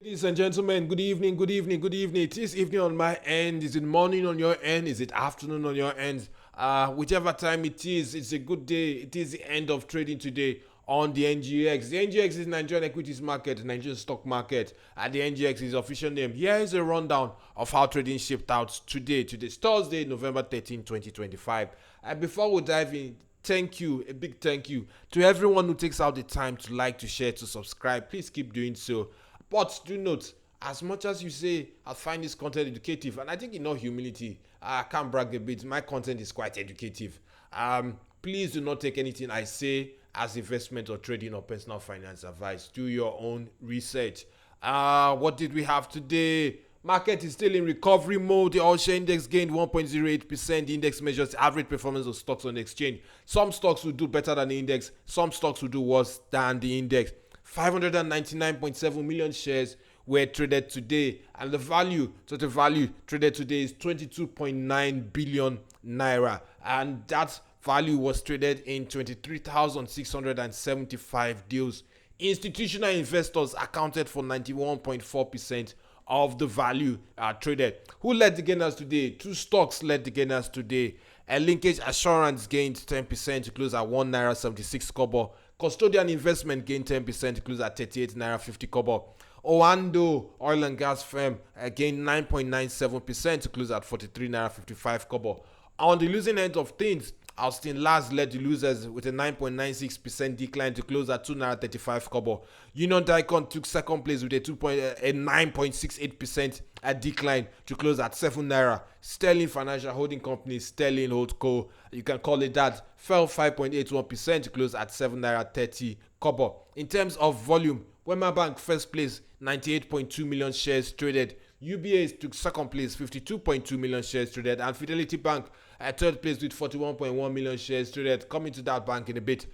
Ladies and gentlemen, good evening, good evening, good evening. It is evening on my end. Is it morning on your end? Is it afternoon on your end? Whichever time it is, it's a good day. It is the end of trading today on the NGX. The NGX is Nigerian Equities Market, Nigerian Stock Market. The NGX is official name. Here is a rundown of how trading shaped out today. Today's Thursday, November 13, 2025. And before we dive in, thank you, a big thank you to everyone who takes out the time to like, to share, to subscribe. Please keep doing so. But do note, as much as you say, I find this content educative, and I think in all humility, I can't brag a bit, my content is quite educative. Please do not take anything I say as investment or trading or personal finance advice. Do your own research. What did we have today? Market is still in recovery mode. The all share index gained 1.08%. The index measures the average performance of stocks on the exchange. Some stocks will do better than the index, some stocks will do worse than the index. 599.7 million shares were traded today, and the total value traded today is 22.9 billion naira, and that value was traded in 23,675 deals. Institutional investors accounted for 91.4% of the value traded. Who led the gainers today? Two stocks led the gainers today. A linkage assurance gained 10% to close at 1 naira 76 kobo. Custodian investment gained 10% to close at 38 naira 50 kobo. Oando oil and gas firm gained 9.97% to close at 43 naira 55 kobo. On the losing end of things, Austin Lars led the losers with a 9.96% decline to close at 2 naira 35 kobo. Union Daikon took second place with a 9.68% decline to close at 7 naira. Sterling Financial Holding Company, Sterling Holdco, you can call it that, fell 5.81% to close at 7 naira 30 kobo. In terms of volume, Wema Bank first place, 98.2 million shares traded. UBA took second place, 52.2 million shares traded, and Fidelity Bank third place with 41.1 million shares traded. Coming to that bank in a bit.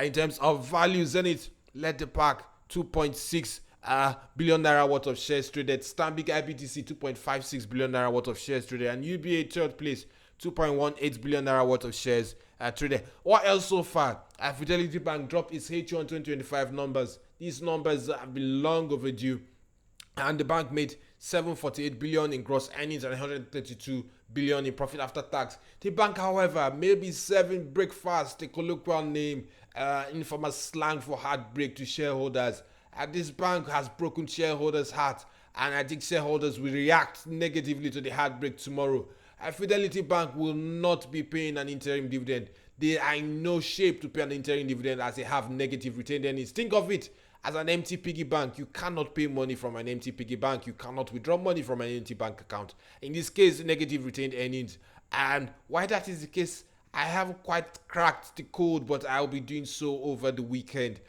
In terms of value, Zenith led the pack, 2.6 billion naira worth of shares traded. Stanbic IBTC, 2.56 billion naira worth of shares traded, and UBA third place, 2.18 billion naira worth of shares traded. What else so far? Fidelity Bank dropped its H1 2025 numbers. These numbers have been long overdue, and the bank made 748 billion in gross earnings and 132 billion in profit after tax. The bank, however, may be serving breakfast, a colloquial name, informal slang for heartbreak to shareholders. This bank has broken shareholders' heart, and I think shareholders will react negatively to the heartbreak tomorrow. Fidelity Bank will not be paying an interim dividend. They are in no shape to pay an interim dividend as they have negative retained earnings. Think of it as an empty piggy bank. You cannot pay money from an empty piggy bank. You cannot withdraw money from an empty bank account. In this case, negative retained earnings. And why that is the case, I haven't quite cracked the code, but I'll be doing so over the weekend.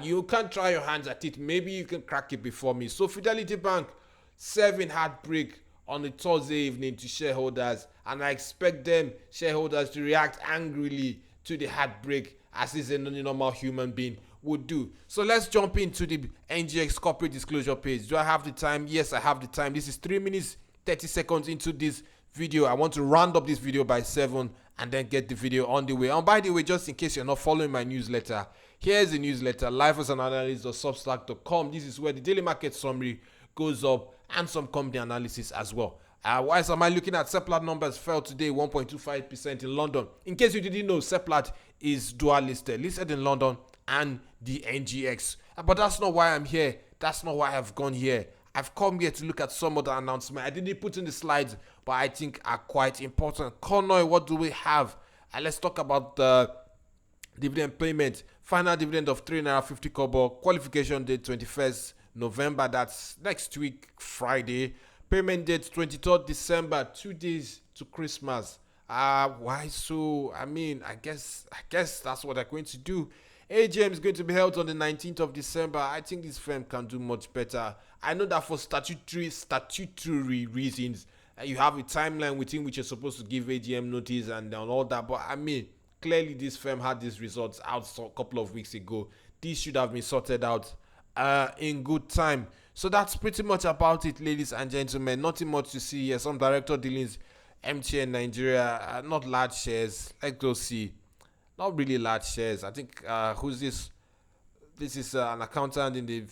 You can try your hands at it. Maybe you can crack it before me. So Fidelity Bank serving heartbreak on a Thursday evening to shareholders, and I expect them, shareholders, to react angrily to the heartbreak as is a normal human being would do. So let's jump into the NGX corporate disclosure page. Do I have the time? Yes, I have the time. This is 3 minutes 30 seconds into this video. I want to round up this video by 7 and then get the video on the way. And by the way, just in case you're not following my newsletter, here's the newsletter, lifeasanalyst.substack.com. This is where the daily market summary goes up and some company analysis as well. Why am I looking at Seplat numbers? Fell today 1.25% in London. In case you didn't know, Seplat is dual listed in London and the NGX. But that's not why I'm here. That's not why I've gone here. I've come here to look at some of the announcements. I didn't put in the slides, but I think are quite important. Connoy, what do we have? Let's talk about the dividend payment. Final dividend of 3 naira 50 kobo. Qualification date 21st November. That's next week, Friday. Payment date 23rd December, 2 days to Christmas. Why so? I mean, I guess that's what they're going to do. AGM is going to be held on the 19th of December. I think this firm can do much better. I know that for statutory reasons, you have a timeline within which you're supposed to give AGM notice and all that. But I mean, clearly this firm had these results out a couple of weeks ago. These should have been sorted out in good time. So that's pretty much about it, ladies and gentlemen. Nothing much to see here. Some director dealings, MTN Nigeria, not large shares. Let's go see. Not really large shares. I think who's this? This is an accountant in the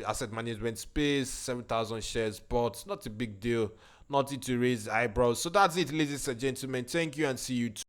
asset management space. 7,000 shares bought. Not a big deal. Nothing to raise eyebrows. So that's it, ladies and gentlemen. Thank you and see you.